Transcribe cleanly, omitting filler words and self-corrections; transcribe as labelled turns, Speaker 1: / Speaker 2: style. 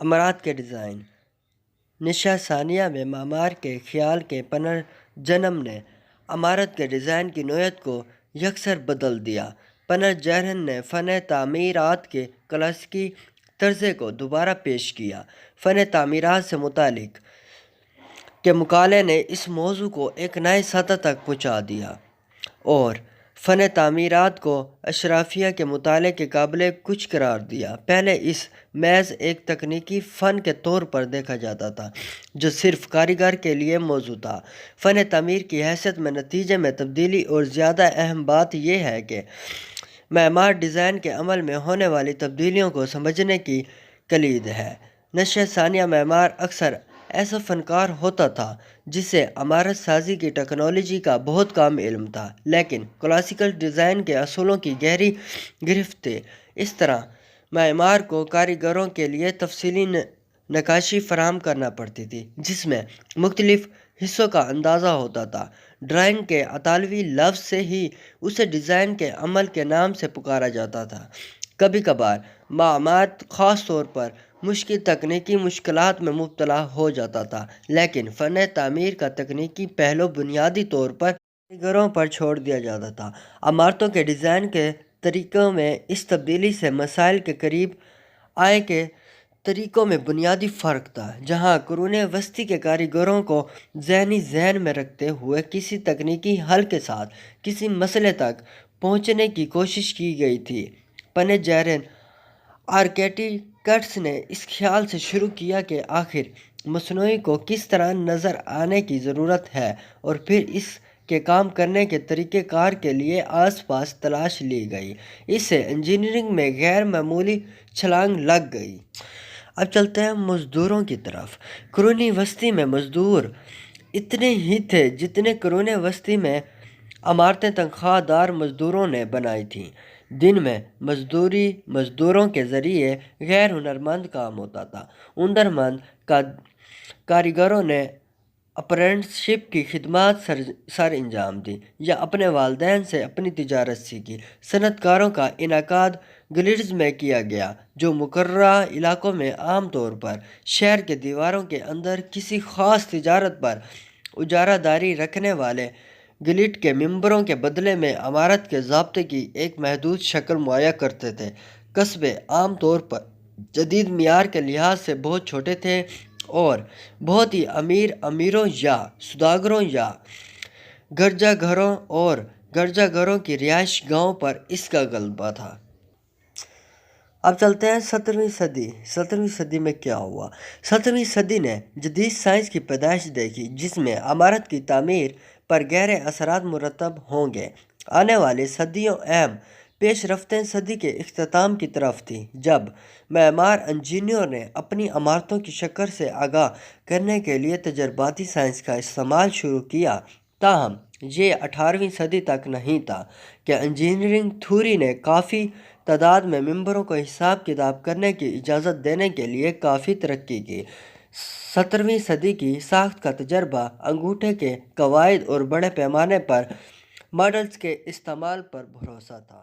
Speaker 1: عمارات کے ڈیزائن۔ نشہ ثانیہ میں معمار کے خیال کے پنرجنم نے عمارت کے ڈیزائن کی نوعیت کو یکسر بدل دیا۔ پنرجن نے فن تعمیرات کے کلاسیکی طرز کو دوبارہ پیش کیا۔ فن تعمیرات سے متعلق کے مقالے نے اس موضوع کو ایک نئے سطح تک پہنچا دیا اور فن تعمیرات کو اشرافیہ کے مطالعے کے قابل کچھ قرار دیا۔ پہلے اس محض ایک تکنیکی فن کے طور پر دیکھا جاتا تھا جو صرف کاریگر کے لیے موزوں تھا۔ فن تعمیر کی حیثیت میں نتیجے میں تبدیلی اور زیادہ اہم بات یہ ہے کہ معمار ڈیزائن کے عمل میں ہونے والی تبدیلیوں کو سمجھنے کی کلید ہے۔ نشہ ثانیہ معمار اکثر ایسا فنکار ہوتا تھا جسے عمارت سازی کی ٹیکنالوجی کا بہت کم علم تھا لیکن کلاسیکل ڈیزائن کے اصولوں کی گہری گرفت تھی۔ اس طرح معمار کو کاریگروں کے لیے تفصیلی نقاشی فراہم کرنا پڑتی تھی جس میں مختلف حصوں کا اندازہ ہوتا تھا۔ ڈرائنگ کے اطالوی لفظ سے ہی اسے ڈیزائن کے عمل کے نام سے پکارا جاتا تھا۔ کبھی کبھار معمار خاص طور پر مشکل تکنیکی مشکلات میں مبتلا ہو جاتا تھا لیکن فن تعمیر کا تکنیکی پہلو بنیادی طور پر کاریگروں پر چھوڑ دیا جاتا تھا۔ عمارتوں کے ڈیزائن کے طریقوں میں اس تبدیلی سے مسائل کے قریب آئے کے طریقوں میں بنیادی فرق تھا۔ جہاں قرون وسطی کے کاریگروں کو ذہن میں رکھتے ہوئے کسی تکنیکی حل کے ساتھ کسی مسئلے تک پہنچنے کی کوشش کی گئی تھی، پنرجن آرکیٹیکٹس نے اس خیال سے شروع کیا کہ آخر مصنوعی کو کس طرح نظر آنے کی ضرورت ہے اور پھر اس کے کام کرنے کے طریقہ کار کے لیے آس پاس تلاش لی گئی۔ اس سے انجینئرنگ میں غیر معمولی چھلانگ لگ گئی۔ اب چلتے ہیں مزدوروں کی طرف۔ قرون وسطی میں مزدور اتنے ہی تھے جتنے قرون وسطی میں عمارتیں تنخواہ دار مزدوروں نے بنائی تھیں۔ دن میں مزدوروں کے ذریعے غیر ہنرمند کام ہوتا تھا۔ ہنرمند کاریگروں نے اپرینٹسشپ کی خدمات سر انجام دی یا اپنے والدین سے اپنی تجارت سیکھی۔ صنعت کاروں کا انعقاد گلڈز میں کیا گیا جو مقررہ علاقوں میں عام طور پر شہر کے دیواروں کے اندر کسی خاص تجارت پر اجارہ داری رکھنے والے گلڈ کے ممبروں کے بدلے میں عمارت کے ضابطے کی ایک محدود شکل مہیا کرتے تھے۔ قصبے عام طور پر جدید معیار کے لحاظ سے بہت چھوٹے تھے اور بہت ہی امیروں یا سوداگروں یا گرجا گھروں کی رہائش گاہوں پر اس کا غلبہ تھا۔ اب چلتے ہیں 17ویں صدی۔ 17ویں صدی میں کیا ہوا؟ 17ویں صدی نے جدید سائنس کی پیدائش دیکھی جس میں عمارت کی تعمیر پر گہرے اثرات مرتب ہوں گے۔ آنے والی صدیوں اہم پیش رفتیں صدی کے اختتام کی طرف تھیں جب معمار انجینئروں نے اپنی عمارتوں کی شکل سے آگاہ کرنے کے لیے تجرباتی سائنس کا استعمال شروع کیا۔ تاہم یہ 18ویں صدی تک نہیں تھا کہ انجینئرنگ تھیوری نے کافی تعداد میں ممبروں کو حساب کتاب کرنے کی اجازت دینے کے لیے کافی ترقی کی۔ 17ویں صدی کی ساخت کا تجربہ انگوٹھے کے قواعد اور بڑے پیمانے پر ماڈلز کے استعمال پر بھروسہ تھا۔